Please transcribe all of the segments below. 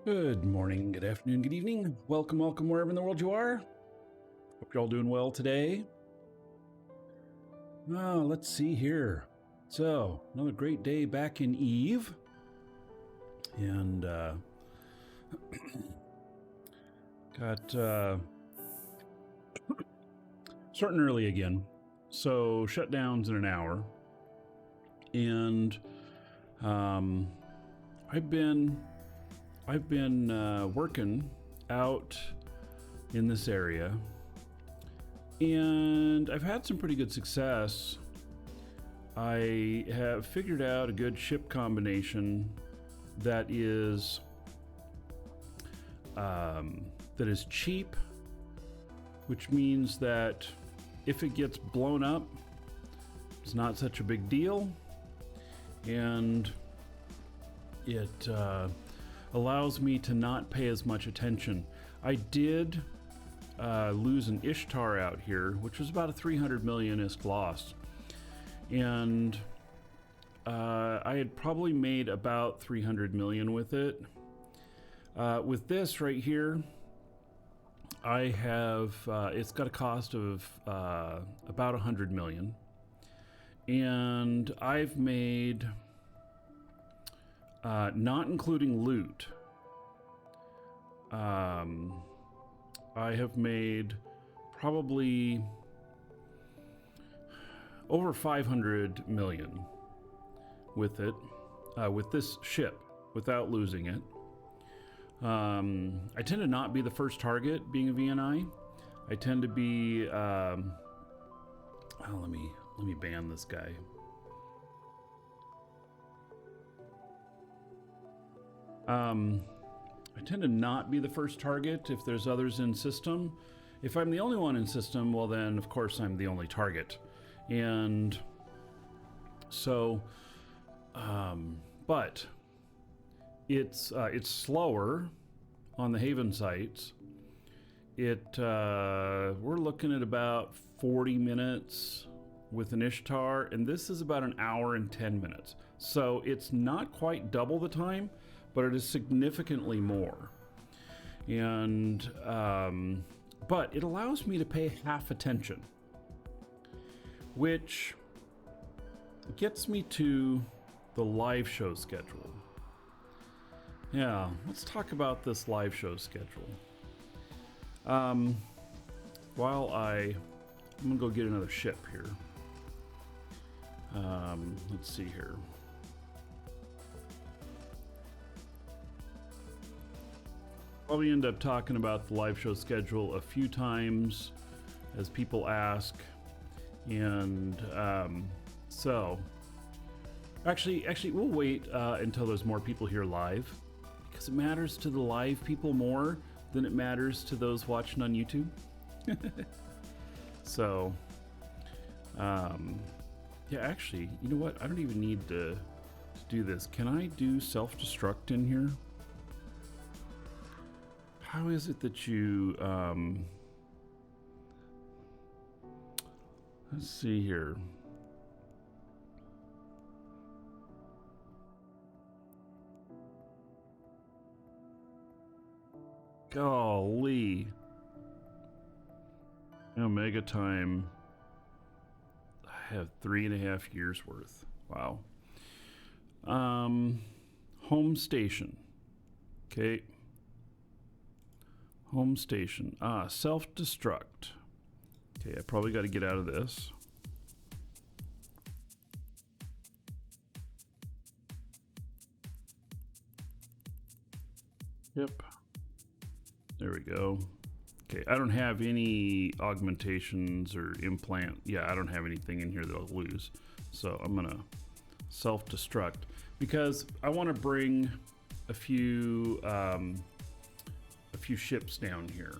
Good morning, good afternoon, good evening. Welcome wherever in the world you are. Hope you're all doing well today. Let's see here. So, another great day back in Eve. And got starting early again. So, shutdowns in an hour. And I've been working out in this area, and I've had some pretty good success. I have figured out a good ship combination that is cheap, which means that if it gets blown up, it's not such a big deal, and it allows me to not pay as much attention. I did lose an Ishtar out here, which was about a 300 million-isk loss. And I had probably made about 300 million with it. With this right here, I have, it's got a cost of about 100 million. And I've made, not including loot, I have made probably over 500 million with it, with this ship, without losing it. I tend to not be the first target being a VNI. I tend to be, let me ban this guy. I tend to not be the first target if there's others in system. If I'm the only one in system, well then of course I'm the only target. And so, but it's slower on the Haven sites. We're looking at about 40 minutes with an Ishtar, and this is about an hour and 10 minutes. So it's not quite double the time, but it is significantly more. And, but it allows me to pay half attention, which gets me to the live show schedule. Yeah, let's talk about this live show schedule. I'm gonna go get another ship here. Let's see here. Probably end up talking about the live show schedule a few times as people ask. And so actually we'll wait until there's more people here live, because it matters to the live people more than it matters to those watching on YouTube. So yeah, actually, you know what? I don't even need to do this. Can I do self-destruct in here? How is it that you, let's see here. Golly. Omega time. I have 3.5 years worth. Wow. Home station. Okay. Home station. Self-destruct. Okay, I probably got to get out of this. Yep. There we go. Okay, I don't have any augmentations or implant. Yeah, I don't have anything in here that I'll lose. So I'm gonna self-destruct because I want to bring a few ships down here.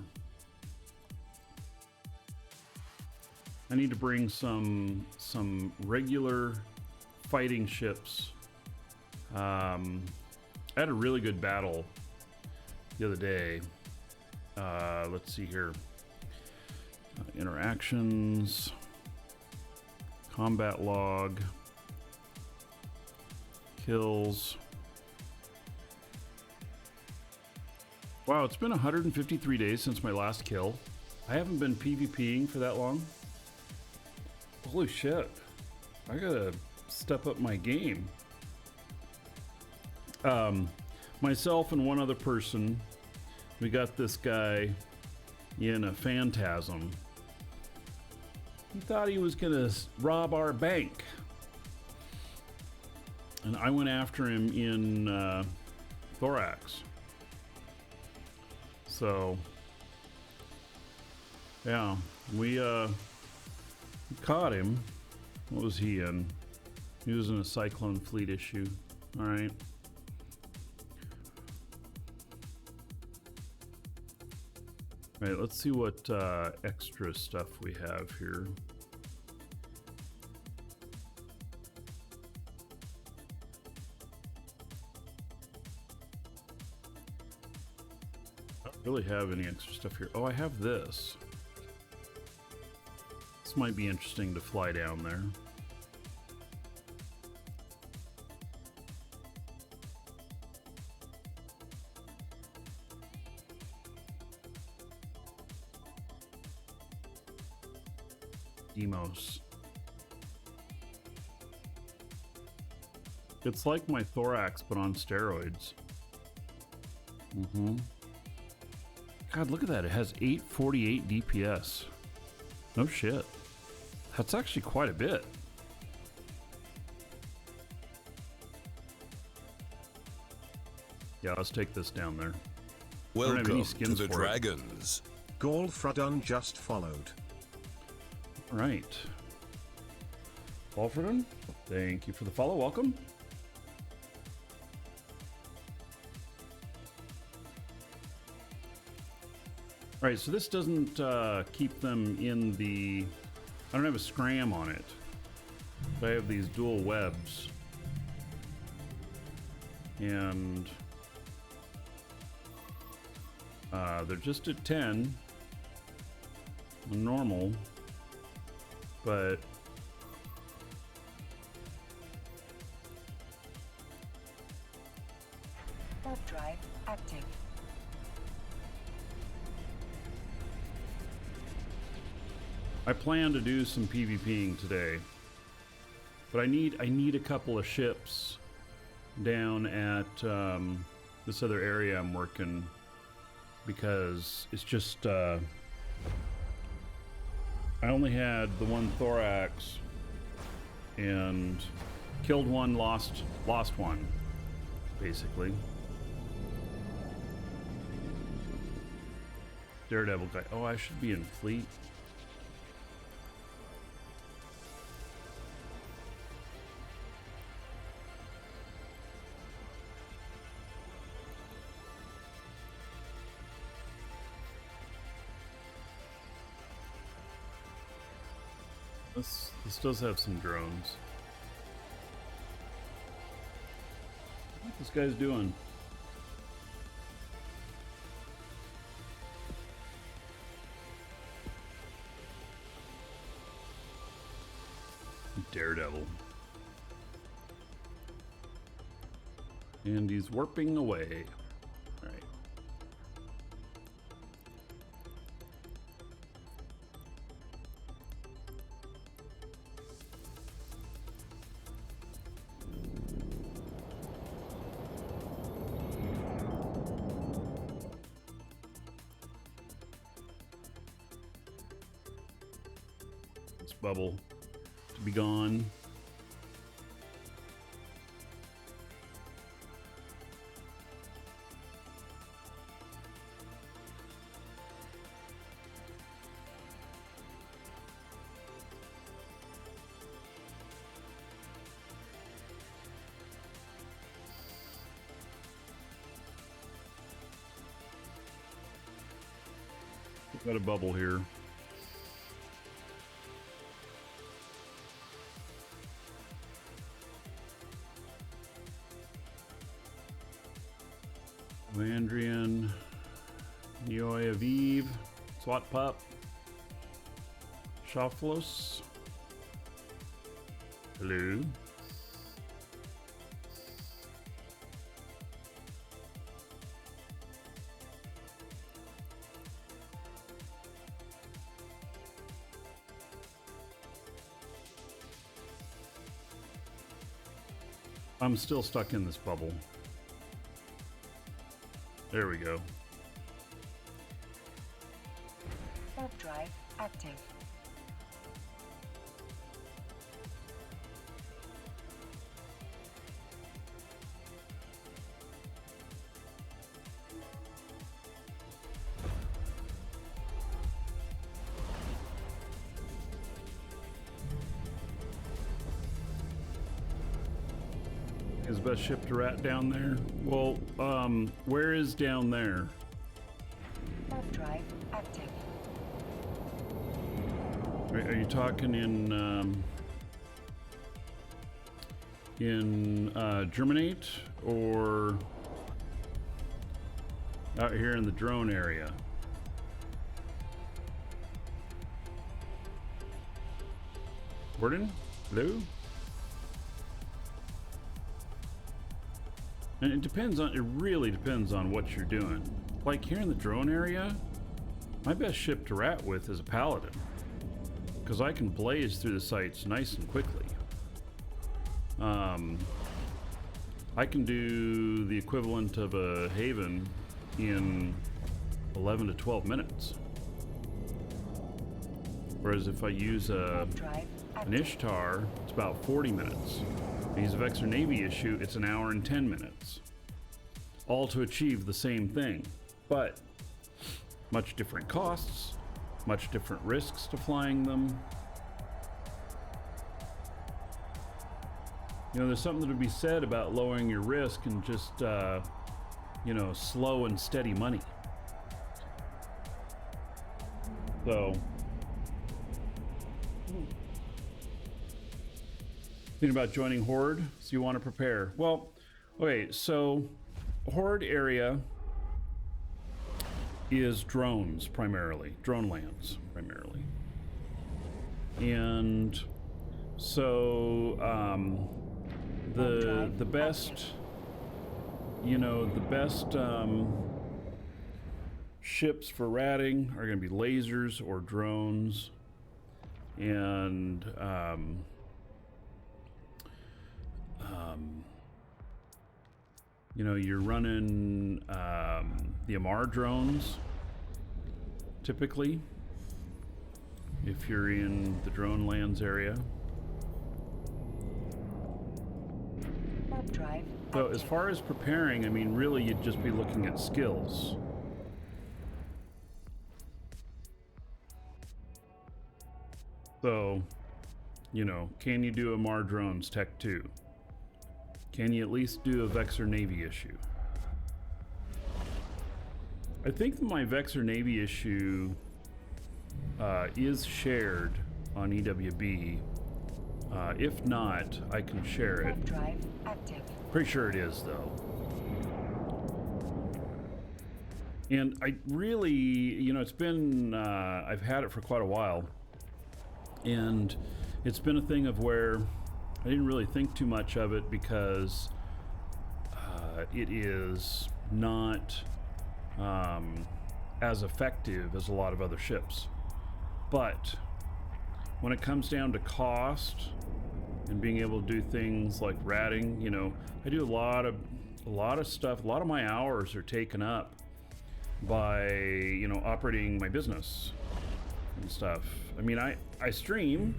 I need to bring some regular fighting ships. I had a really good battle the other day. Let's see here. Interactions, combat log, kills. Wow, it's been 153 days since my last kill. I haven't been PvPing for that long. Holy shit. I gotta step up my game. Myself and one other person, we got this guy in a phantasm. He thought he was gonna rob our bank. And I went after him in Thorax. So, yeah, we caught him. What was he in? He was in a Cyclone Fleet issue. All right. All right, let's see what extra stuff we have here. I don't really have any extra stuff here. Oh, I have this. This might be interesting to fly down there. Demos. It's like my Thorax, but on steroids. God, look at that. It has 848 DPS. No shit. That's actually quite a bit. Yeah, let's take this down there. Welcome to the Dragons. Golfradun just followed. Right. Alfredon, thank you for the follow. Welcome. All right, so this doesn't keep them in the... I don't have a scram on it. But I have these dual webs. And... they're just at 10. Normal. But... Warp drive active. I plan to do some PvPing today, but I need a couple of ships down at this other area I'm working, because it's just I only had the one Thorax and killed one, lost one, basically. Daredevil guy. Oh, I should be in fleet. This does have some drones. What this guy's doing? Daredevil. And he's warping away. All right. This bubble to be gone. Got a bubble here. Landrian, Neoi Aviv, Swat Pup, Shaflos. Hello. I'm still stuck in this bubble. There we go. Warp drive active. Is best ship to rat down there? Well, where is down there? Warp drive active. Are you talking in Germinate or out here in the drone area? Warden? Hello? And it really depends on what you're doing. Like here in the drone area, my best ship to rat with is a Paladin, because I can blaze through the sites nice and quickly. I can do the equivalent of a Haven in 11 to 12 minutes. Whereas if I use an Ishtar, it's about 40 minutes. If I use a Vexor Navy issue, it's an hour and 10 minutes. All to achieve the same thing, but much different costs, much different risks to flying them. You know, there's something to be said about lowering your risk and just, you know, slow and steady money. So, thinking about joining Horde, so you want to prepare. Well, okay, so Horde area is drones primarily, drone lands primarily. And so, the best, you know, the best ships for ratting are going to be lasers or drones, and you know, you're running the Amar drones typically if you're in the drone lands area. Drive so as far as preparing, I mean, really you'd just be looking at skills. So, you know, can you do Amar drones Tech 2? Can you at least do a Vexor Navy issue? I think my Vexor Navy issue is shared on EWB. If not, I can share it. drive active. Pretty sure it is, though. And I really, you know, it's been, I've had it for quite a while. And it's been a thing of where I didn't really think too much of it because it is not as effective as a lot of other ships. But when it comes down to cost and being able to do things like ratting, you know, I do a lot of stuff. A lot of my hours are taken up by, you know, operating my business and stuff. I mean, I stream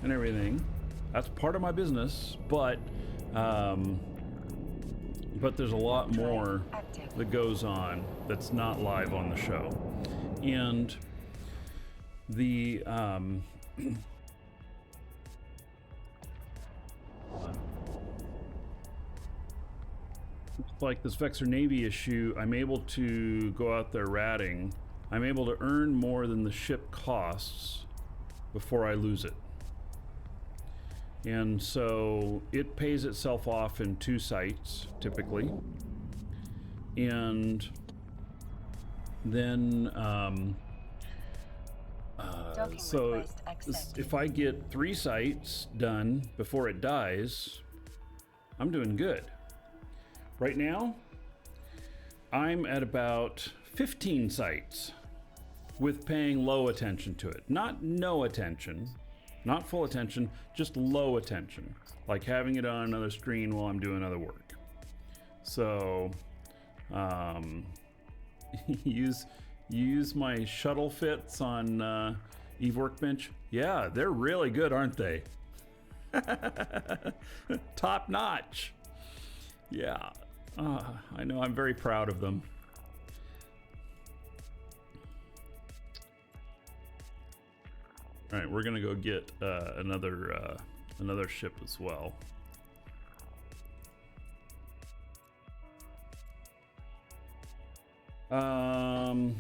and everything. That's part of my business, but there's a lot more that goes on that's not live on the show. And the like this Vexor Navy issue, I'm able to go out there ratting. I'm able to earn more than the ship costs before I lose it. And so it pays itself off in 2 sites typically. And then so if I get 3 sites done before it dies, I'm doing good. Right now, I'm at about 15 sites with paying low attention to it. Not no attention, Not full attention, just low attention. Like having it on another screen while I'm doing other work. So, use my shuttle fits on Eve Workbench. Yeah, they're really good, aren't they? Top notch. Yeah, I know, I'm very proud of them. All right, we're gonna go get another ship as well.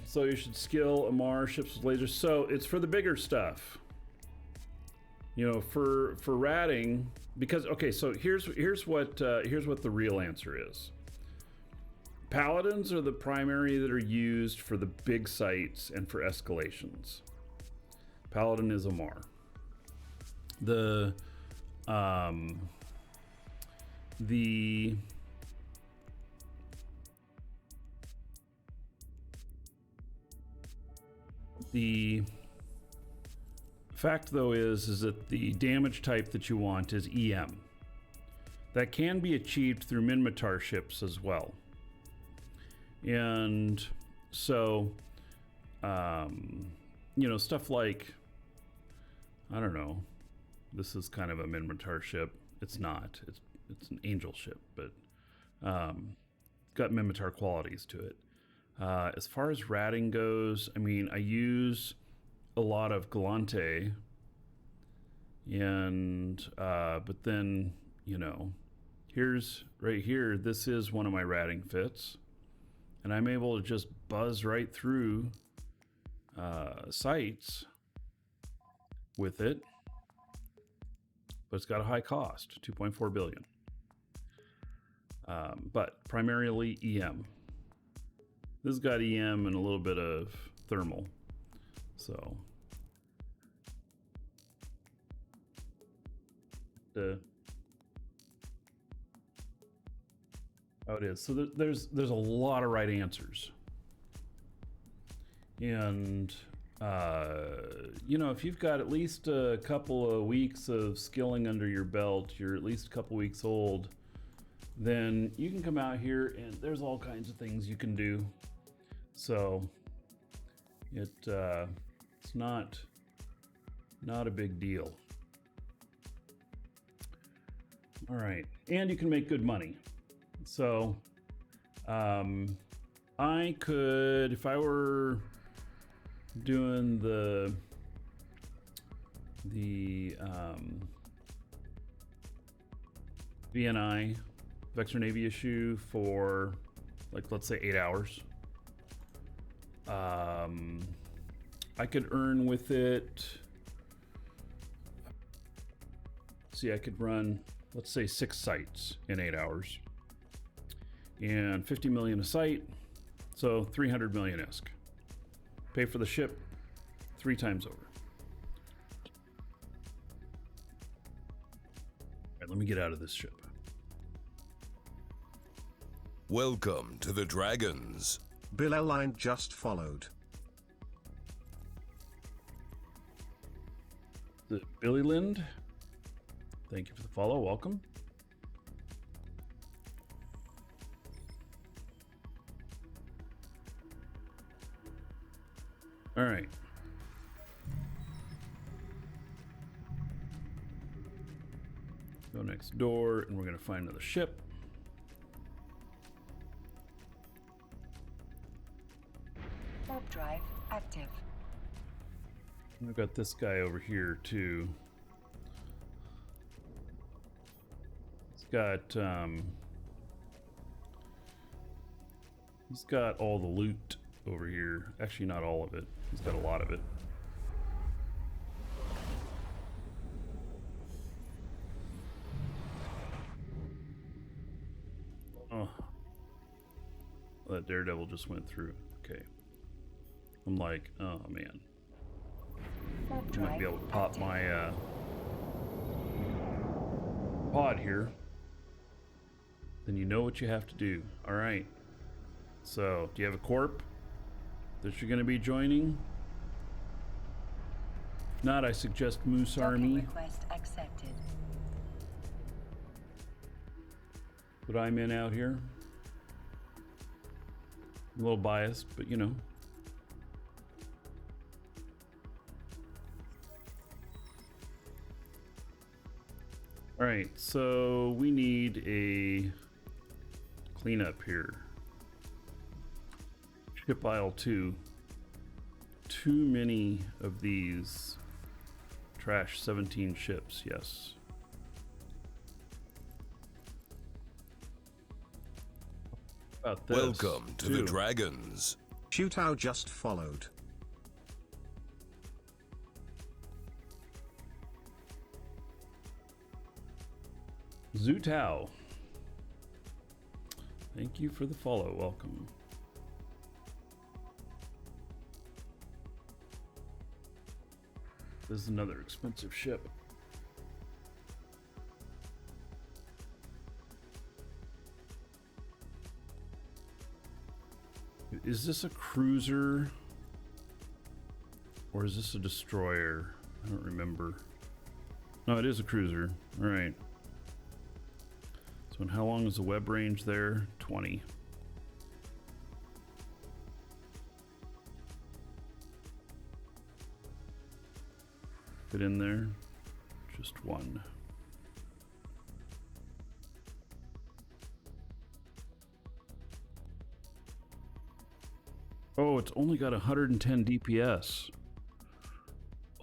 So you should skill Amar ships with lasers. So it's for the bigger stuff. You know, for ratting, because okay, so here's what the real answer is. Paladins are the primary that are used for the big sites and for escalations. Paladin is Amar. The fact though is that the damage type that you want is EM. That can be achieved through Minmatar ships as well. And so you know, stuff like, I don't know, this is kind of a Minmatar ship. It's not. It's an Angel ship, but got Minmatar qualities to it. As far as ratting goes, I mean, I use a lot of Galante, and but then, you know, here's right here, this is one of my ratting fits, and I'm able to just buzz right through sites with it, but it's got a high cost, 2.4 billion. But primarily EM. This has got EM and a little bit of thermal. So how it is. So there's a lot of right answers. And you know, if you've got at least a couple of weeks of skilling under your belt, you're at least a couple weeks old, then you can come out here and there's all kinds of things you can do. So it's not a big deal. All right, and you can make good money. So I could, if I were doing the VNI Vector Navy issue for, like, let's say 8 hours, I could earn with it, see, I could run, let's say 6 sites in 8 hours and 50 million a site, so 300 million-esque. Pay for the ship 3 times over. All right, let me get out of this ship. Welcome to the Dragons. Bill Line just followed. The Billy Lind, thank you for the follow. Welcome. All right. Go next door, and we're going to find another ship. Warp drive active. I've got this guy over here too. He's got all the loot over here. Actually, not all of it. He's got a lot of it. Oh, that Daredevil just went through. Okay. I'm like, oh man. I might be able to pop my pod here. Then you know what you have to do. All right. So, do you have a corp that you're going to be joining? Not, I suggest Moose Docking Army, request accepted. but I'm in out here. I'm a little biased, but you know. All right, so we need a cleanup here. Ship aisle 2. Too many of these. Trash 17 ships, yes. About this, Welcome to the too. Dragons. Shootout just followed. Zutao. Thank you for the follow. Welcome. This is another expensive ship. Is this a cruiser? Or is this a destroyer? I don't remember. No, it is a cruiser. All right. So, and how long is the web range there? 20. Fit in there. Just one. Oh, it's only got 110 DPS.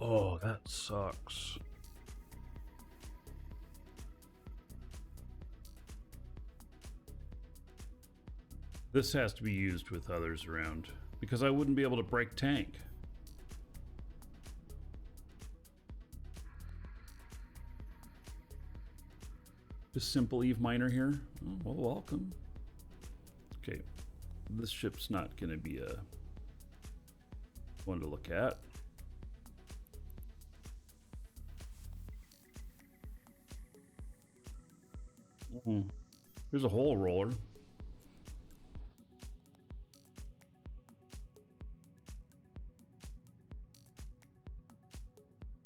Oh, that sucks. This has to be used with others around because I wouldn't be able to break tank. Just simple Eve Miner here. Oh, well, welcome. Okay, this ship's not going to be a one to look at. Here's a hole roller.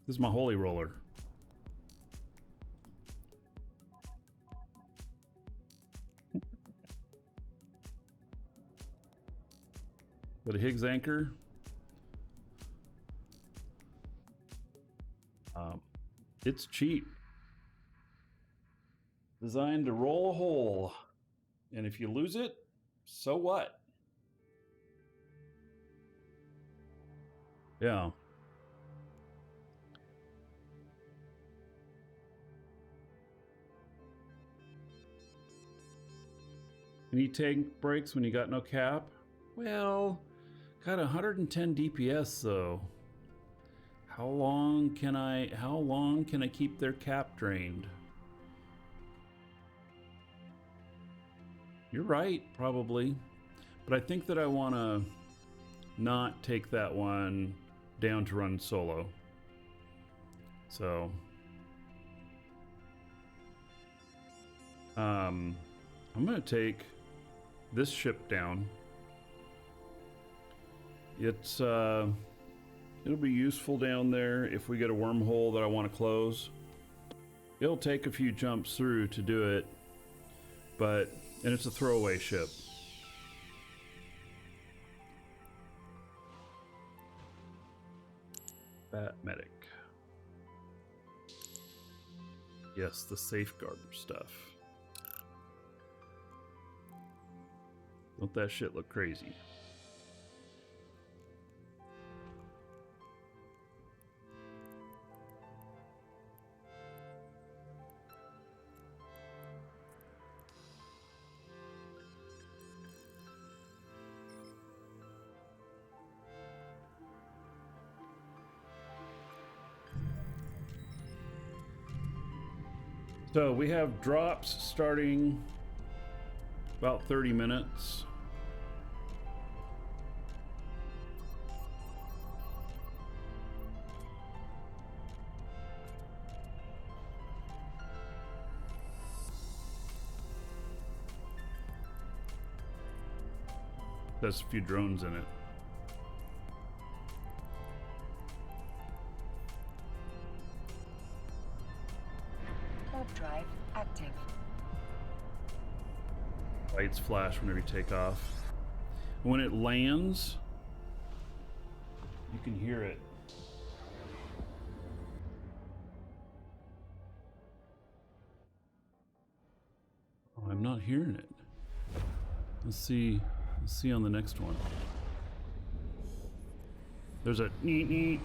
This is my holy roller. Got a Higgs anchor. It's cheap. Designed to roll a hole. And if you lose it, so what? Yeah. Any tank breaks when you got no cap? Well, got 110 DPS though. How long can I keep their cap drained? You're right, probably. But I think that I want to not take that one down to run solo. So I'm going to take this ship down. It's it'll be useful down there if we get a wormhole that I want to close. It'll take a few jumps through to do it, and it's a throwaway ship. Bat medic. Yes, the safeguarder stuff. Don't that shit look crazy? So we have drops starting about 30 minutes. There's a few drones in it. flash whenever you take off. When it lands, you can hear it. Oh, I'm not hearing it. Let's see on the next one. There's a neat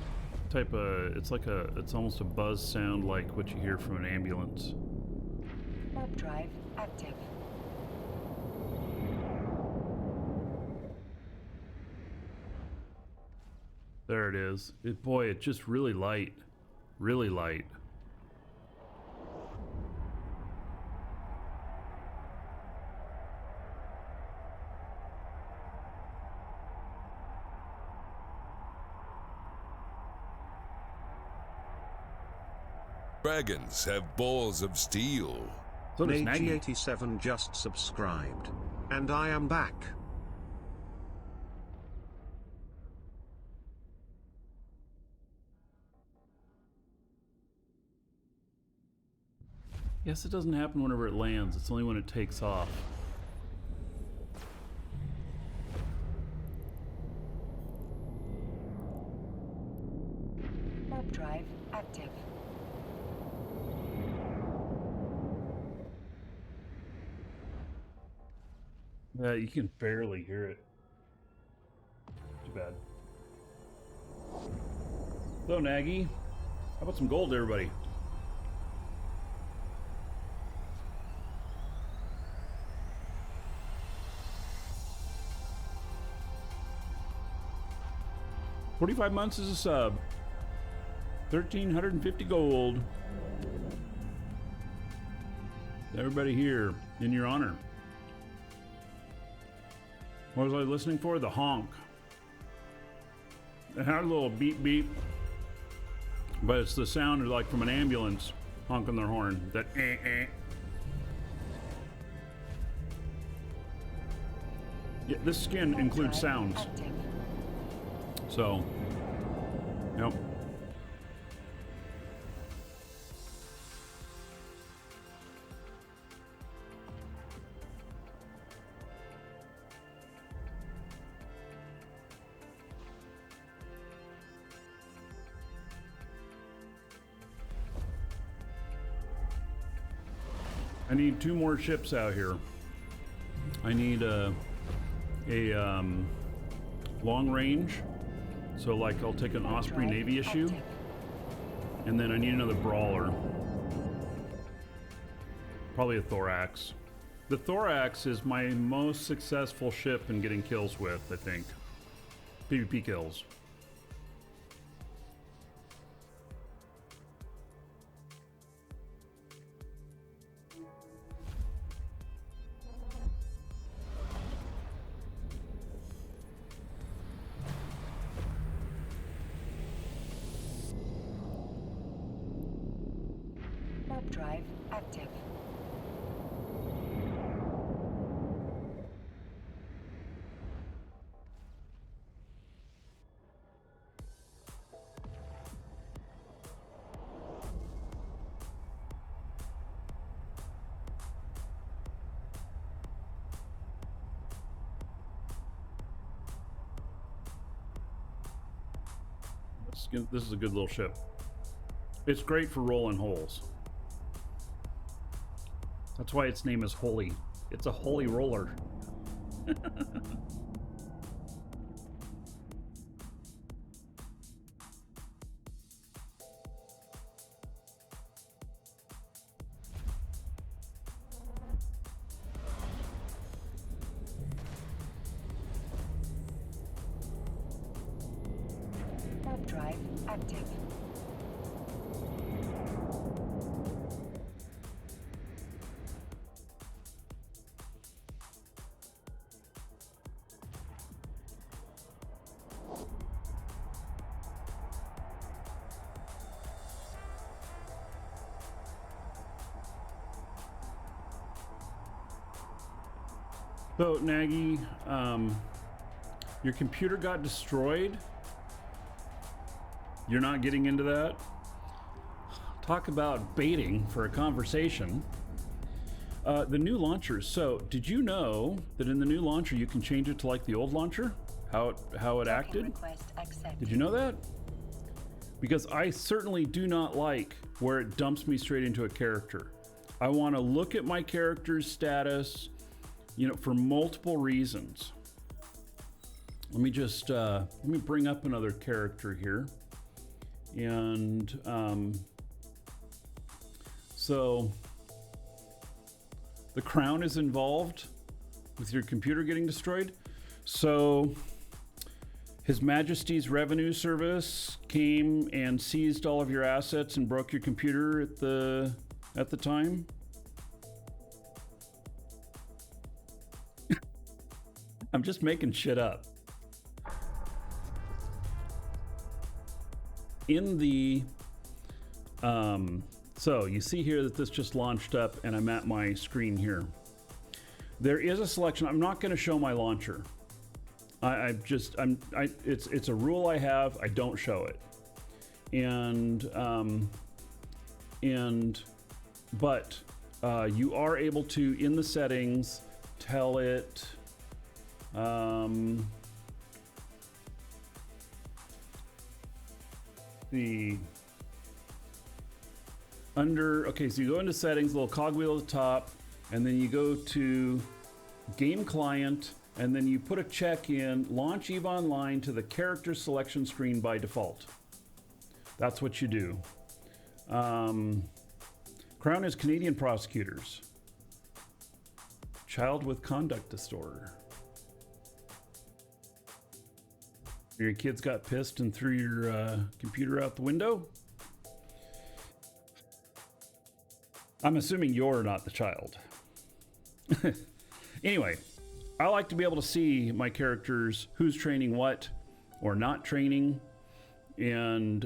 type of, it's almost a buzz sound like what you hear from an ambulance. Warp drive active. There it is. Boy, it's just really light. Really light. Dragons have balls of steel. So does Nagy. Nagi87 just subscribed. And I am back. Yes, it doesn't happen whenever it lands. It's only when it takes off. Warp drive active. Yeah, you can barely hear it. Too bad. So, Nagy, how about some gold, everybody? $45 months is a sub. 1,350 gold. Everybody here in your honor. What was I listening for? The honk. It had a little beep beep, but it's the sound like from an ambulance honking their horn. That Yeah, this skin includes sounds. Active. So, yep. I need 2 more ships out here. I need a long range. So like I'll take an Osprey Navy issue, and then I need another brawler. Probably a Thorax. The Thorax is my most successful ship in getting kills with, I think. PvP kills. Warp drive active. This is a good little ship. It's great for rolling holes. That's why its name is Holy. It's a holy roller. Warp drive active. So, Nagy, your computer got destroyed. You're not getting into that? Talk about baiting for a conversation. The new launchers. So, did you know that in the new launcher you can change it to like the old launcher? How it acted? Request accepted. Did you know that? Because I certainly do not like where it dumps me straight into a character. I want to look at my character's status, you know, for multiple reasons. Let me just let me bring up another character here, and so the crown is involved with your computer getting destroyed. So His Majesty's Revenue Service came and seized all of your assets and broke your computer at the time. I'm just making shit up. In the so you see here that this just launched up, and I'm at my screen here. There is a selection. I'm not going to show my launcher. It's a rule I have. I don't show it, but you are able to, in the settings, tell it. Okay, so you go into settings, little cogwheel at the top, and then you go to game client, and then you put a check in launch EVE Online to the character selection screen by default. That's what you do. Crown is Canadian prosecutors. Child with conduct disorder. Your kids got pissed and threw your computer out the window? I'm assuming you're not the child. Anyway, I like to be able to see my characters, who's training what or not training, and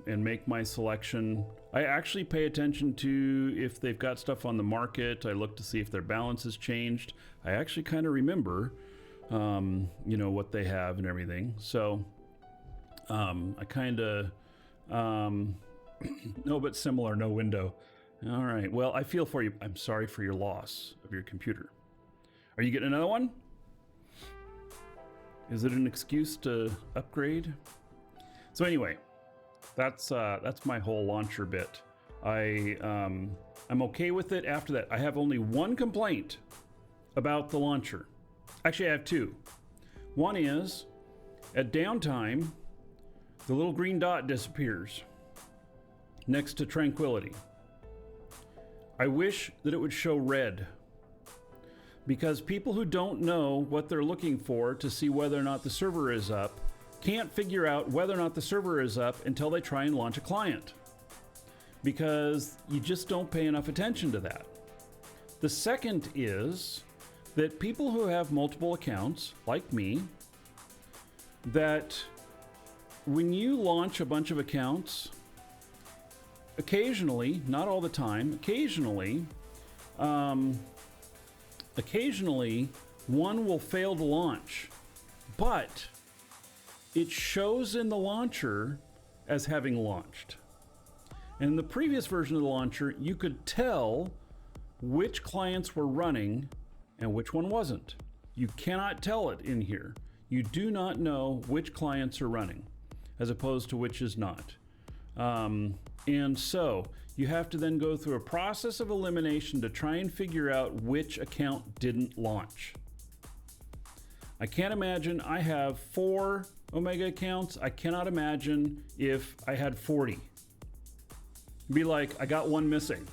make my selection. I actually pay attention to if they've got stuff on the market. I look to see if their balance has changed. I actually kind of remember you know, what they have and everything. So I kind of no, but similar, no window. All right, well, I feel for you. I'm sorry for your loss of your computer. Are you getting another one? Is it an excuse to upgrade? So anyway, that's my whole launcher bit. I'm okay with it after that. I have only one complaint about the launcher. Actually, I have two. One is, at downtime, the little green dot disappears next to tranquility. I wish that it would show red, because people who don't know what they're looking for to see whether or not the server is up can't figure out whether or not the server is up until they try and launch a client, because you just don't pay enough attention to that. The second is that people who have multiple accounts, like me, that when you launch a bunch of accounts, occasionally, not all the time, occasionally one will fail to launch, but it shows in the launcher as having launched. And in the previous version of the launcher, you could tell which clients were running and which one wasn't. You cannot tell it in here. You do not know which clients are running as opposed to which is not. And so you have to then go through a process of elimination to try and figure out which account didn't launch. I can't imagine. I have 4 Omega accounts. I cannot imagine if I had 40. Be like, I got one missing.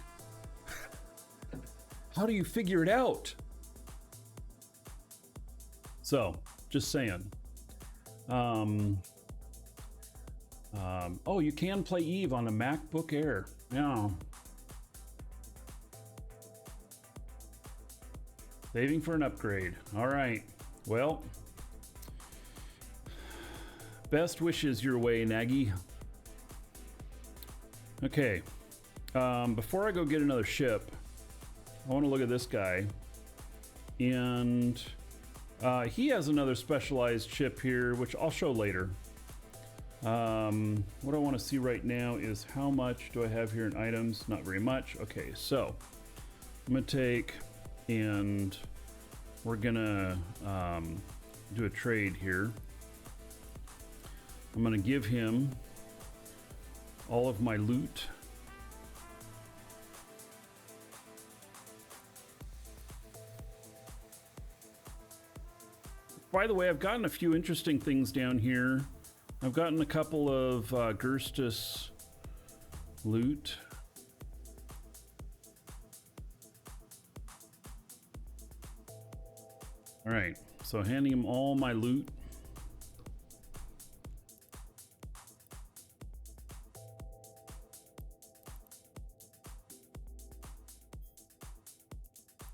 How do you figure it out? So, just saying. Oh, you can play Eve on a MacBook Air. Yeah. Saving for an upgrade. All right. Well, best wishes your way, Nagy. Okay. Before I go get another ship, I want to look at this guy. And he has another specialized ship here, which I'll show later. What I want to see right now is how much do I have here in items? Not very much. Okay, so I'm gonna take and we're gonna do a trade here. I'm gonna give him all of my loot. By the way, I've gotten a few interesting things down here. I've gotten a couple of Gerstus loot. All right, so handing him all my loot.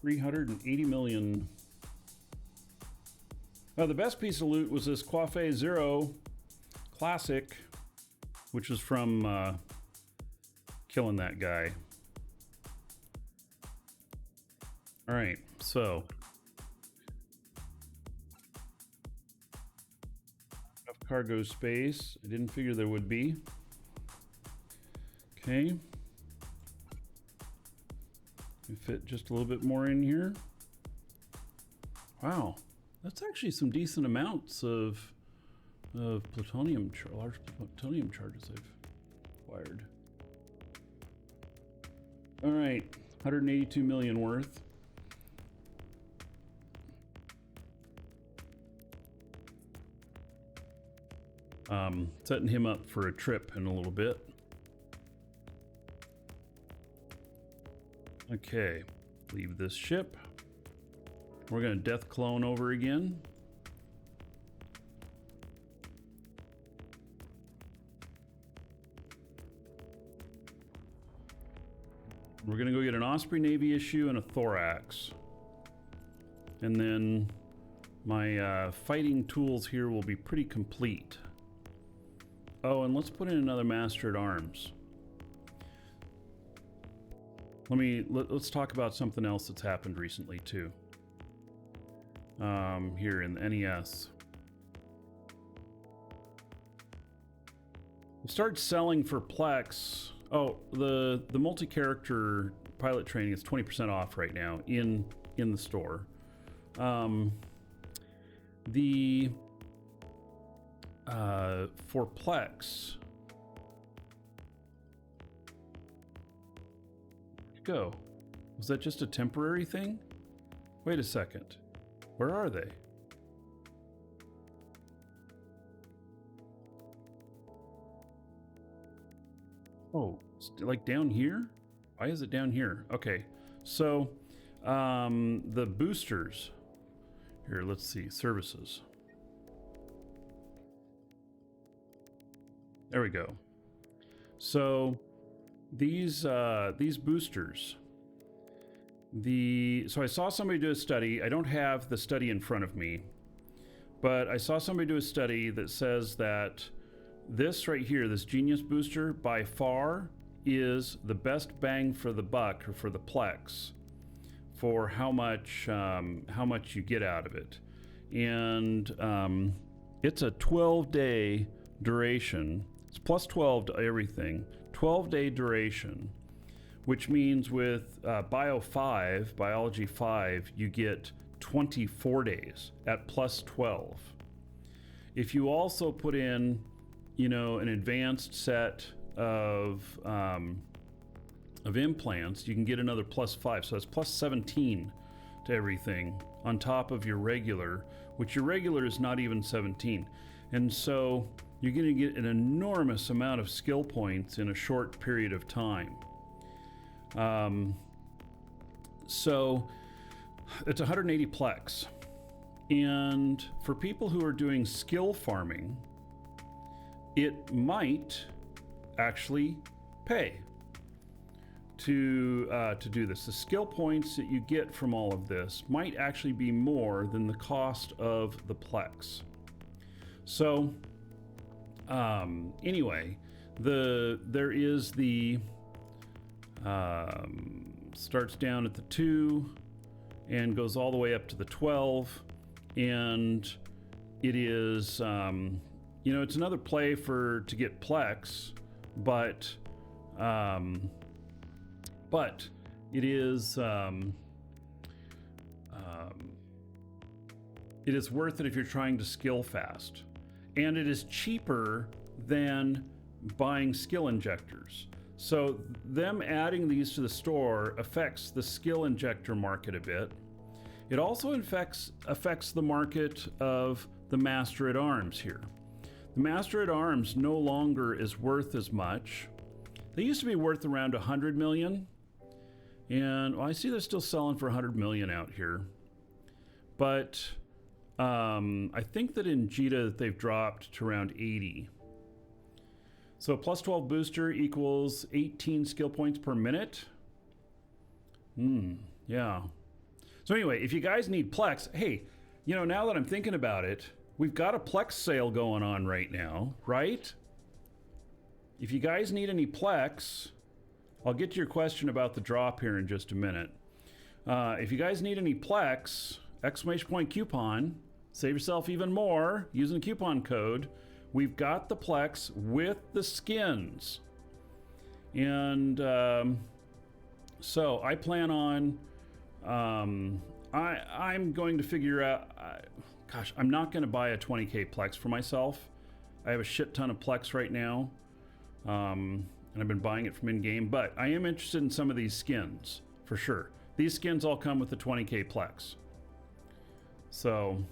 $380 million. The best piece of loot was this Coiffé Zero Classic, which was from killing that guy. All right, so enough cargo space. I didn't figure there would be. Okay. We fit just a little bit more in here. Wow. That's actually some decent amounts of plutonium, large plutonium charges I've acquired. All right, 182 million worth. Setting him up for a trip in a little bit. Okay, leave this ship. We're gonna death clone over again. We're gonna go get an Osprey Navy issue and a Thorax. And then my fighting tools here will be pretty complete. Oh, and let's put in another Master at Arms. Let's talk about something else that's happened recently too. Here in the NES. We started selling for Plex. Oh, the multi-character pilot training is 20% off right now in the store. For Plex. Go. Was that just a temporary thing? Wait a second. Where are they? Oh, like down here? Why is it down here? Okay, so the boosters. Here, let's see, services. There we go. So these boosters. So I saw somebody do a study. I don't have the study in front of me, but I saw somebody do a study that says that this right here, this Genius Booster, by far is the best bang for the buck, or for the Plex, for how much you get out of it. And it's a 12-day duration. It's plus 12 to everything. 12-day duration. Which means with Biology 5, you get 24 days at plus 12. If you also put in, an advanced set of implants, you can get another plus 5. So that's plus 17 to everything on top of your regular, which your regular is not even 17. And so you're going to get an enormous amount of skill points in a short period of time. So it's 180 Plex. And for people who are doing skill farming, it might actually pay to do this. The skill points that you get from all of this might actually be more than the cost of the Plex. So anyway, there is the starts down at the 2 and goes all the way up to the 12, and it is it's another play to get Plex, but it is worth it if you're trying to skill fast, and it is cheaper than buying skill injectors. So them adding these to the store affects the skill injector market a bit. It also affects the market of the Master at Arms here. The Master at Arms no longer is worth as much. They used to be worth around 100 million. And well, I see they're still selling for 100 million out here. But I think that in JITA they've dropped to around 80. So plus 12 booster equals 18 skill points per minute. Yeah. So anyway, if you guys need Plex, hey, you know, now that I'm thinking about it, we've got a Plex sale going on right now, right? If you guys need any Plex, I'll get to your question about the drop here in just a minute. If you guys need any Plex, exclamation point coupon, save yourself even more using the coupon code. We've got the Plex with the skins. And so I plan on, I'm going to figure out, gosh, I'm not going to buy a 20K Plex for myself. I have a shit ton of Plex right now. And I've been buying it from in-game, but I am interested in some of these skins, for sure. These skins all come with the 20K Plex. So,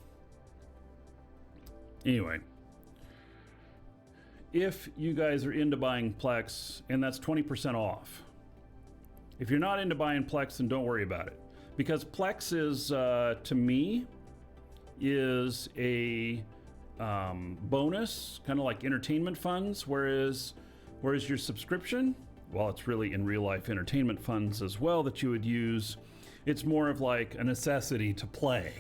anyway. If you guys are into buying Plex, and that's 20% off. If you're not into buying Plex, then don't worry about it. Because Plex is, to me, is a bonus, kind of like entertainment funds, whereas your subscription, well, it's really in real life entertainment funds as well that you would use. It's more of like a necessity to play.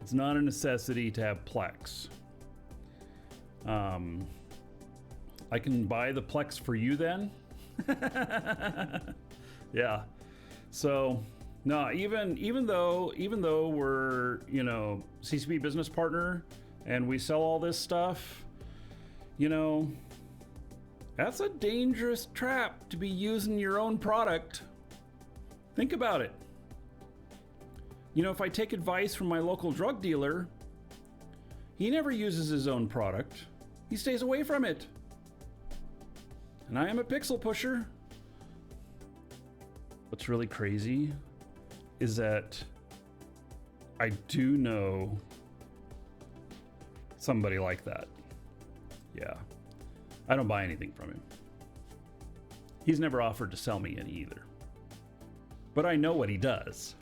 It's not a necessity to have Plex. I can buy the Plex for you then. Yeah. So no, even though we're, you know, CCP business partner and we sell all this stuff, you know, that's a dangerous trap to be using your own product. Think about it. You know, if I take advice from my local drug dealer, he never uses his own product. He stays away from it. And I am a pixel pusher. What's really crazy is that I do know somebody like that. Yeah. I don't buy anything from him. He's never offered to sell me any either. But I know what he does.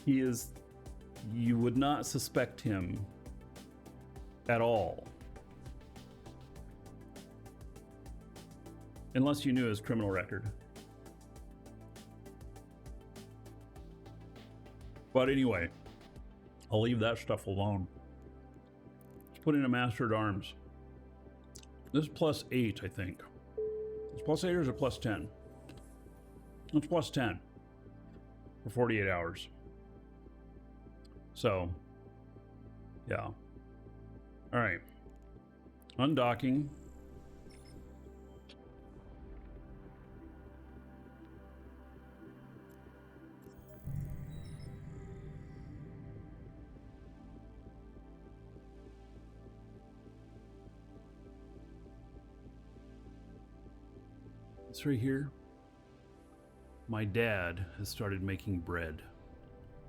He is... You would not suspect him at all. Unless you knew his criminal record. But anyway, I'll leave that stuff alone. Let's put in a Master at Arms. This is plus 8, I think. It's plus 8 or is it plus 10? It's plus 10 for 48 hours. So, yeah. All right. Undocking. It's right here. My dad has started making bread.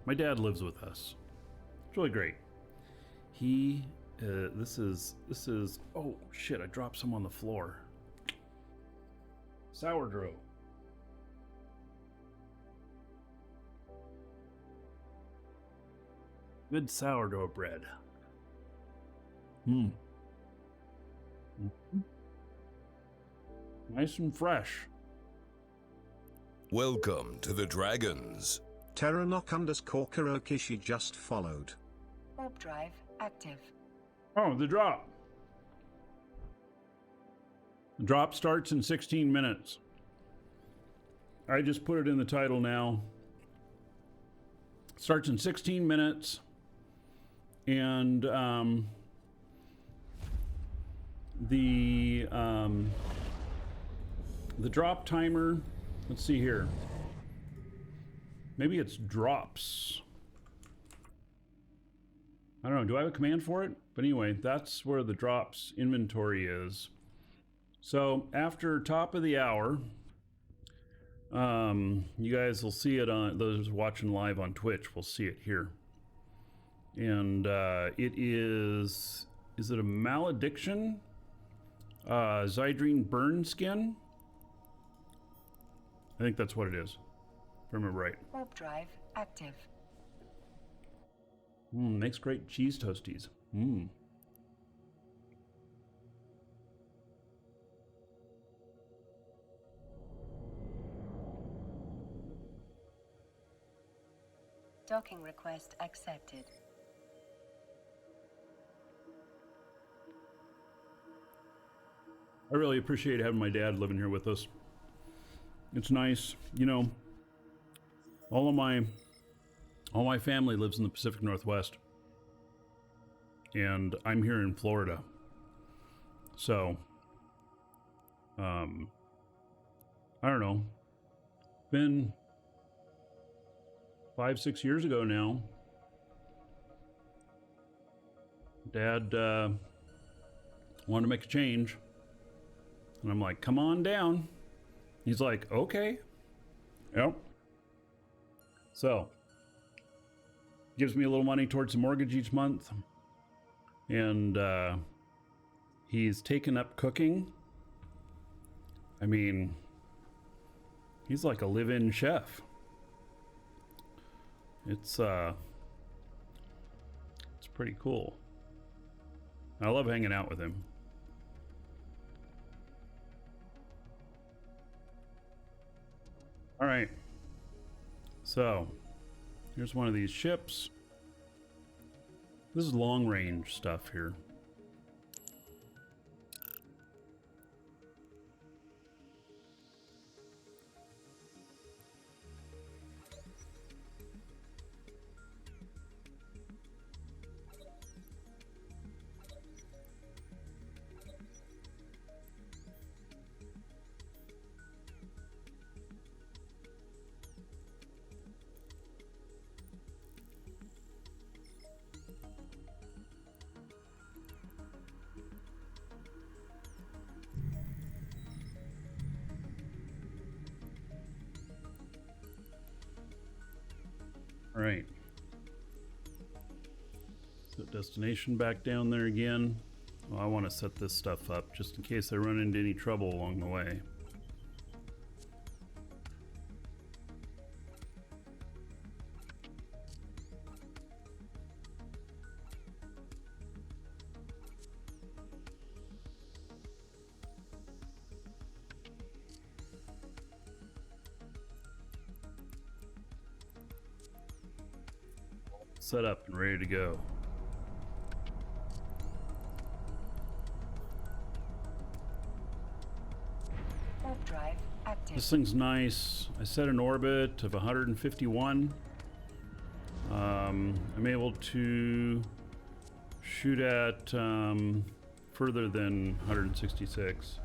My dad lives with us. It's really great. He, this is, oh shit, I dropped some on the floor. Sourdough. Good sourdough bread. Mm-hmm. Nice and fresh. Welcome to the Dragons. Terranok_Kurokishi just followed. Warp drive active. Oh, the drop. The drop starts in 16 minutes. I just put it in the title now. Starts in 16 minutes. And The drop timer, let's see here. Maybe it's drops. I don't know, do I have a command for it? But anyway, that's where the drops inventory is. So after top of the hour, you guys will see it on, those watching live on Twitch will see it here. And it is it a malediction? Zydrine burn skin? I think that's what it is, if I remember right. Warp drive active. Makes great cheese toasties. Docking request accepted. I really appreciate having my dad living here with us. It's nice, you know. All my family lives in the Pacific Northwest, and I'm here in Florida. So, I don't know. Been 5-6 years ago now. Dad wanted to make a change, and I'm like, "Come on down." He's like, "Okay." Yep. So, gives me a little money towards the mortgage each month. And he's taken up cooking. I mean, he's like a live-in chef. It's pretty cool. I love hanging out with him. All right. So, here's one of these ships. This is long range stuff here. All right. So destination back down there again. Well, I want to set this stuff up just in case I run into any trouble along the way. Set up and ready to go. Warp drive active. This thing's nice. I set an orbit of 151. I'm able to shoot at further than 166.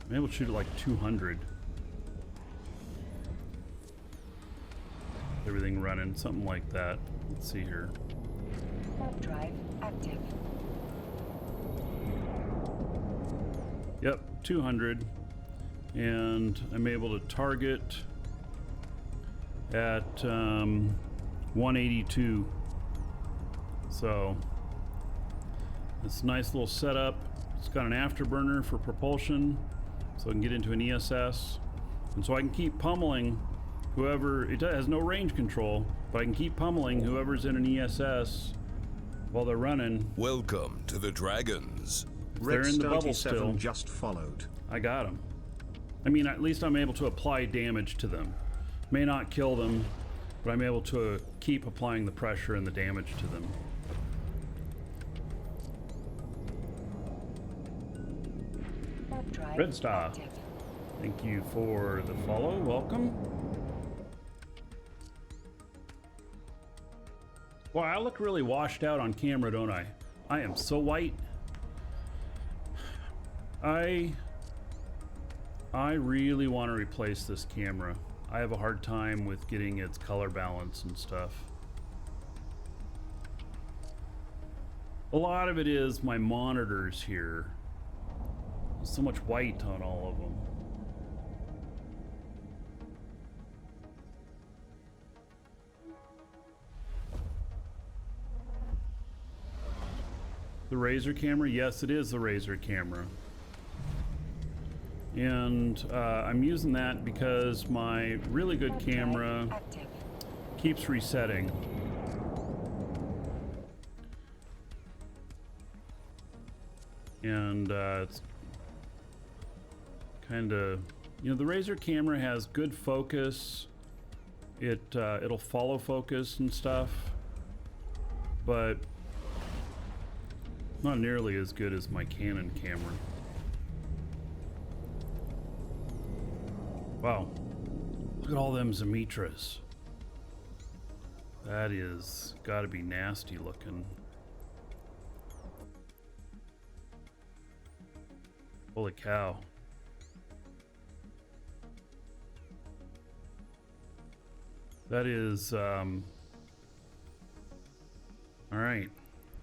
I'm able to shoot at like 200. Everything running, something like that. Let's see here. Warp drive active. Yep, 200. And I'm able to target at 182. So it's a nice little setup. It's got an afterburner for propulsion, so I can get into an ESS. And so I can keep pummeling whoever, it has no range control, but I can keep pummeling whoever's in an ESS while they're running. Welcome to the Dragons. They're in the bubble 97 still. just followed. I got them. I mean, at least I'm able to apply damage to them. May not kill them, but I'm able to keep applying the pressure and the damage to them. Warp drive Red Star. active. Thank you for the follow. Welcome. Wow, I look really washed out on camera, don't I? I am so white. I really want to replace this camera. I have a hard time with getting its color balance and stuff. A lot of it is my monitors here. There's so much white on all of them. The Razer camera? Yes, it is the Razer camera. And I'm using that because my really good camera keeps resetting. And it's kind of, you know, the Razer camera has good focus. It'll follow focus and stuff, but not nearly as good as my Canon camera. Wow, look at all them Zimitras. That is gotta be nasty looking. Holy cow. That is, all right.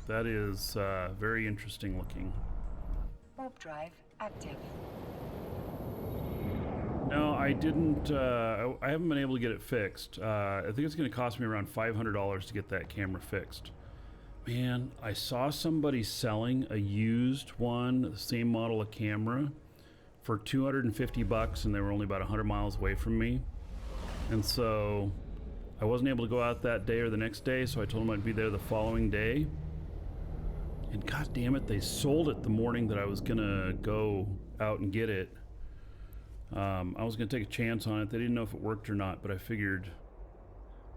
That is very interesting looking. Warp drive active. No, I didn't, I haven't been able to get it fixed. I think it's going to cost me around $500 to get that camera fixed. Man, I saw somebody selling a used one, the same model of camera, for $250, and they were only about 100 miles away from me. And so I wasn't able to go out that day or the next day, so I told them I'd be there the following day. And god damn it, they sold it the morning that I was gonna go out and get it. I was gonna take a chance on it. They didn't know if it worked or not, but I figured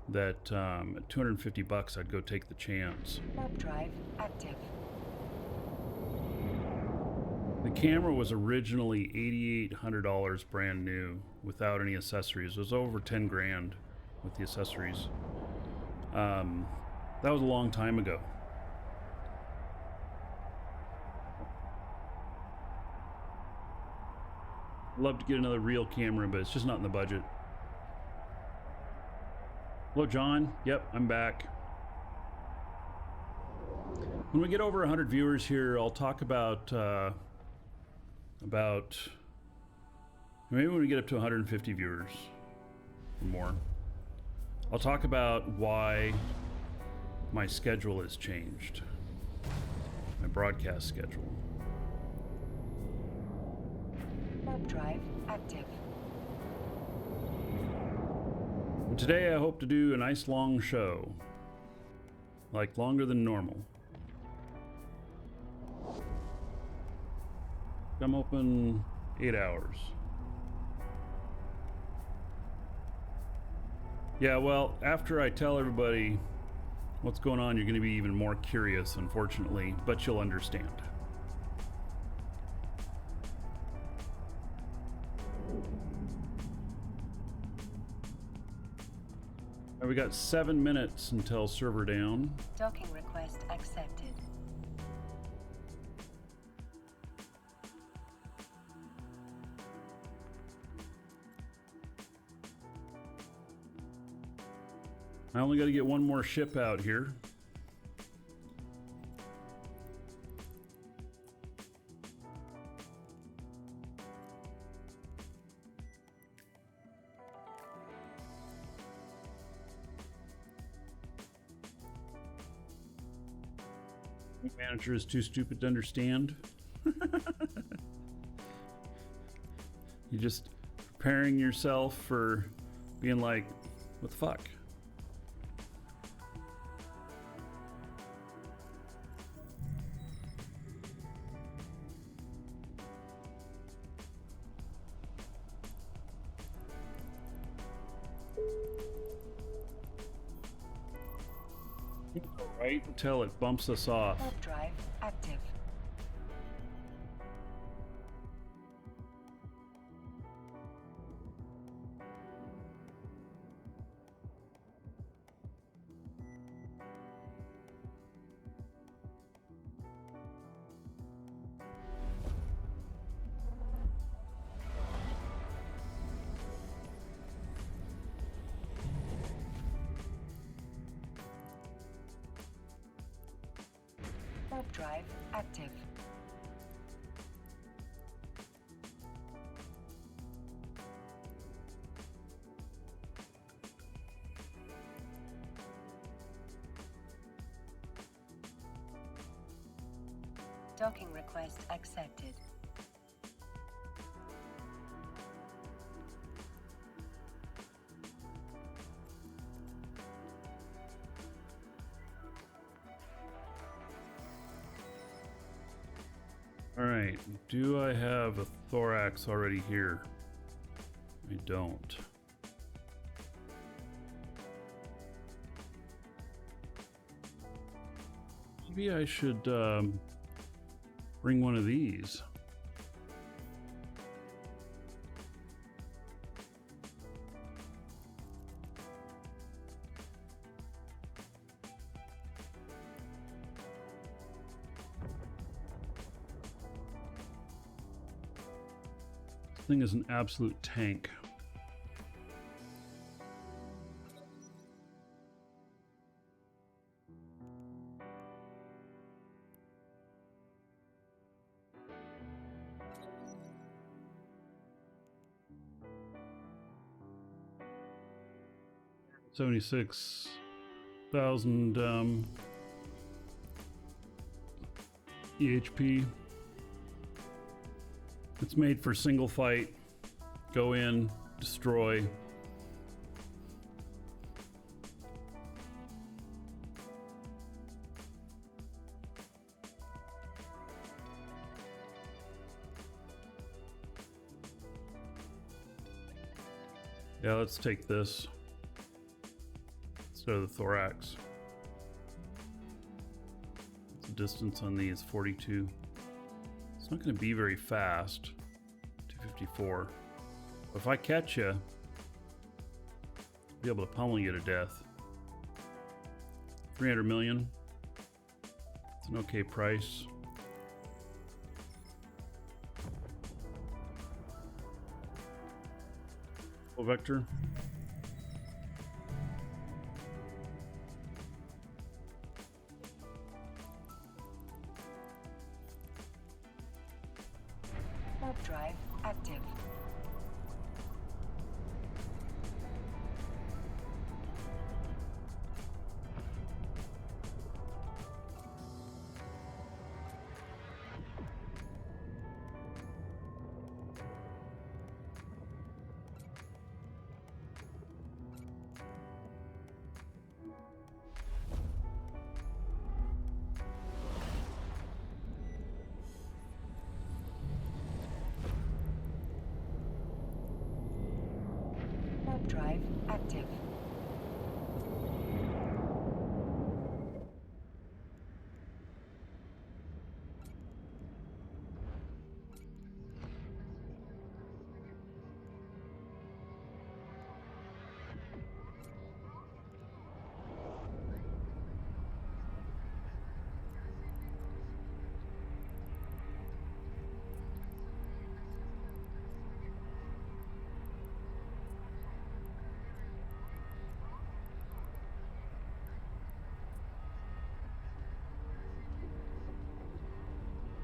that at $250 I'd go take the chance. Warp drive active. The camera was originally $8,800 brand new without any accessories. It was over 10 grand with the accessories. That was a long time ago. Love to get another real camera, but it's just not in the budget. Hello, John. Yep, I'm back. When we get over 100 viewers here, I'll talk about maybe when we get up to 150 viewers or more, I'll talk about why my schedule has changed, my broadcast schedule. Warp drive active. And today I hope to do a nice long show, like longer than normal. I'm open 8 hours. Yeah, well, after I tell everybody what's going on, you're going to be even more curious, unfortunately, but you'll understand. We got 7 minutes until server down. Docking request accepted. I only got to get one more ship out here. Manager is too stupid to understand. You're just preparing yourself for being like, what the fuck? Right until it bumps us off. Warp drive active. Warp drive active. Docking request accepted. All right, do I have a thorax already here? I don't. Maybe I should bring one of these. This thing is an absolute tank. $76,000 EHP. It's made for single fight. Go in, destroy. Yeah, let's take this instead of the thorax. The distance on these 42. It's not going to be very fast. 254. If I catch you, I'll be able to pummel you to death. 300 million. It's an okay price. Full vector. Warp drive active. Warp drive active.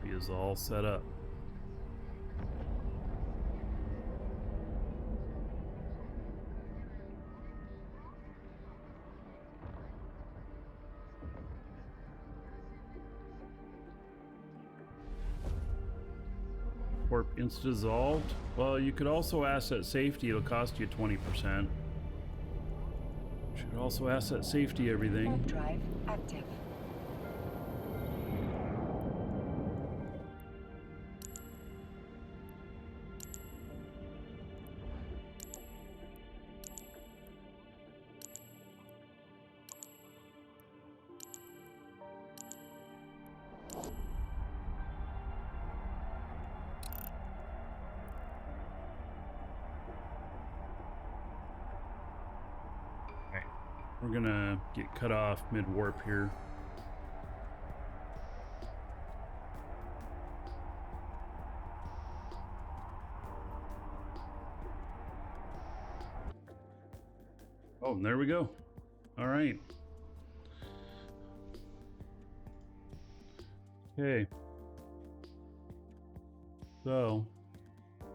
He is all set up. Warp insta-dissolved. Well, you could also asset safety. It'll cost you 20%. Should also asset safety everything. Warp drive active. We're gonna get cut off mid-warp here. Oh, and there we go. All right. Okay. So, all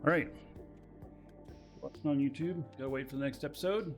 right. Watching on YouTube. Gotta wait for the next episode.